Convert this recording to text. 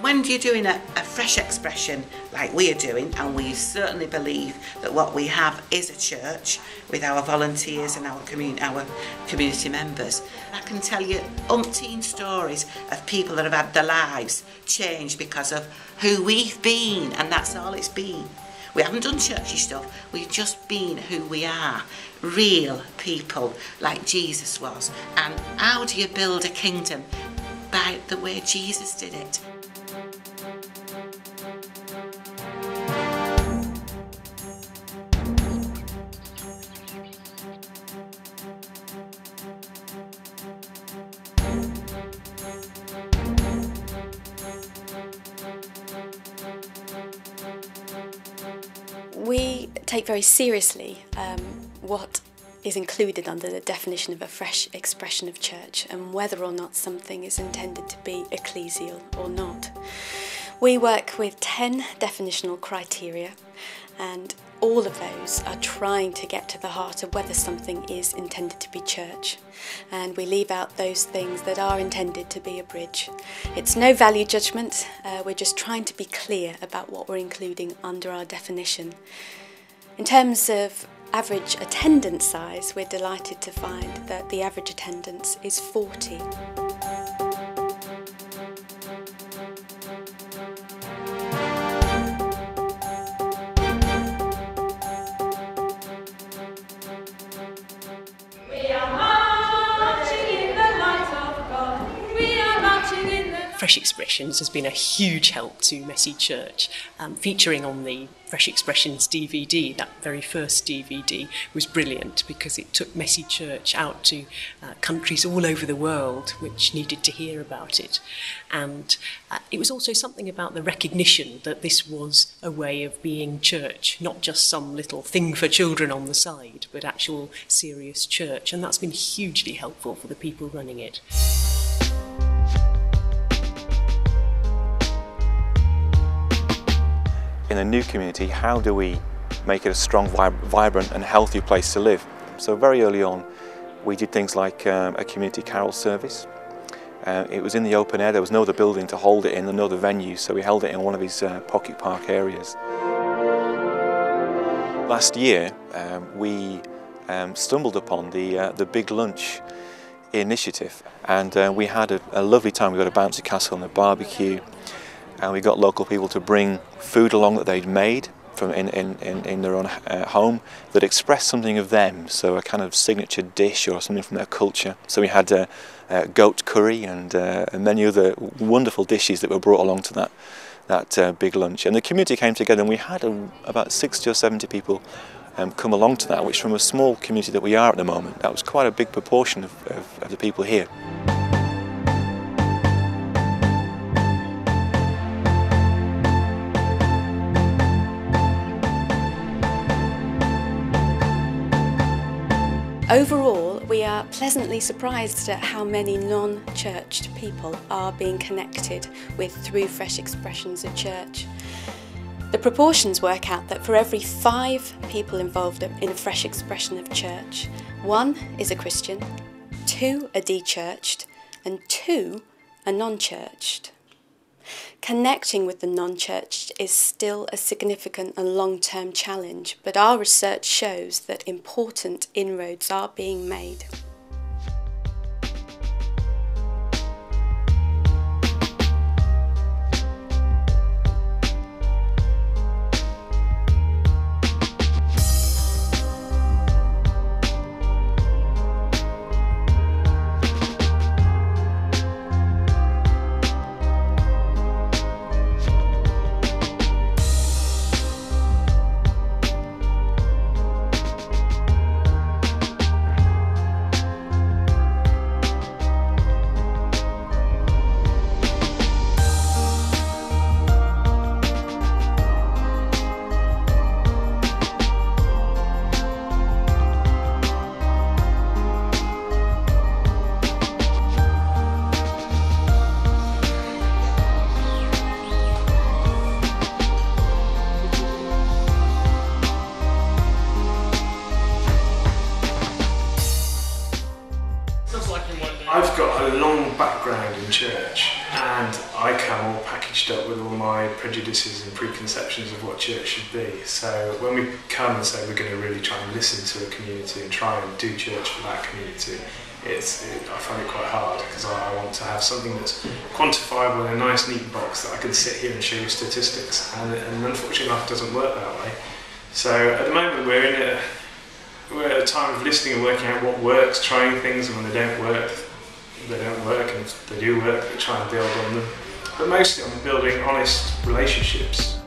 When you're doing a fresh expression like we are doing, and we certainly believe that what we have is a church with our volunteers and our community members, I can tell you umpteen stories of people that have had their lives changed because of who we've been, and that's all it's been. We haven't done churchy stuff, we've just been who we are, real people like Jesus was. And how do you build a kingdom? By the way Jesus did it. We take very seriously what is included under the definition of a fresh expression of church and whether or not something is intended to be ecclesial or not. We work with 10 definitional criteria, and all of those are trying to get to the heart of whether something is intended to be church, and we leave out those things that are intended to be a bridge. It's no value judgment, we're just trying to be clear about what we're including under our definition. In terms of average attendance size, we're delighted to find that the average attendance is 40. Fresh Expressions has been a huge help to Messy Church. Featuring on the Fresh Expressions DVD, that very first DVD, was brilliant because it took Messy Church out to countries all over the world which needed to hear about it. And it was also something about the recognition that this was a way of being church, not just some little thing for children on the side, but actual serious church. And that's been hugely helpful for the people running it. In a new community, how do we make it a strong, vibrant and healthy place to live? So very early on we did things like a community carol service. It was in the open air, there was no other building to hold it in and no other venue, so we held it in one of these pocket park areas. Last year we stumbled upon the Big Lunch initiative, and we had a lovely time. We got a bouncy castle and a barbecue, and we got local people to bring food along that they'd made from in their own home that expressed something of them, so a kind of signature dish or something from their culture. So we had goat curry and many other wonderful dishes that were brought along to that big lunch. And the community came together, and we had about 60 or 70 people come along to that, which from a small community that we are at the moment, that was quite a big proportion of the people here. Overall, we are pleasantly surprised at how many non-churched people are being connected with through Fresh Expressions of Church. The proportions work out that for every 5 people involved in a Fresh Expression of Church, 1 is a Christian, 2 are de-churched, and 2 are non-churched. Connecting with the non-churched is still a significant and long-term challenge, but our research shows that important inroads are being made. I'm all packaged up with all my prejudices and preconceptions of what church should be. So when we come and say we're going to really try and listen to a community and try and do church for that community, I find it quite hard, because I want to have something that's quantifiable in a nice neat box that I can sit here and show you statistics, and unfortunately life doesn't work that way. So at the moment we're at a time of listening and working out what works, trying things, and when they don't work, and if they do work, we try and build on them. But mostly I'm building honest relationships.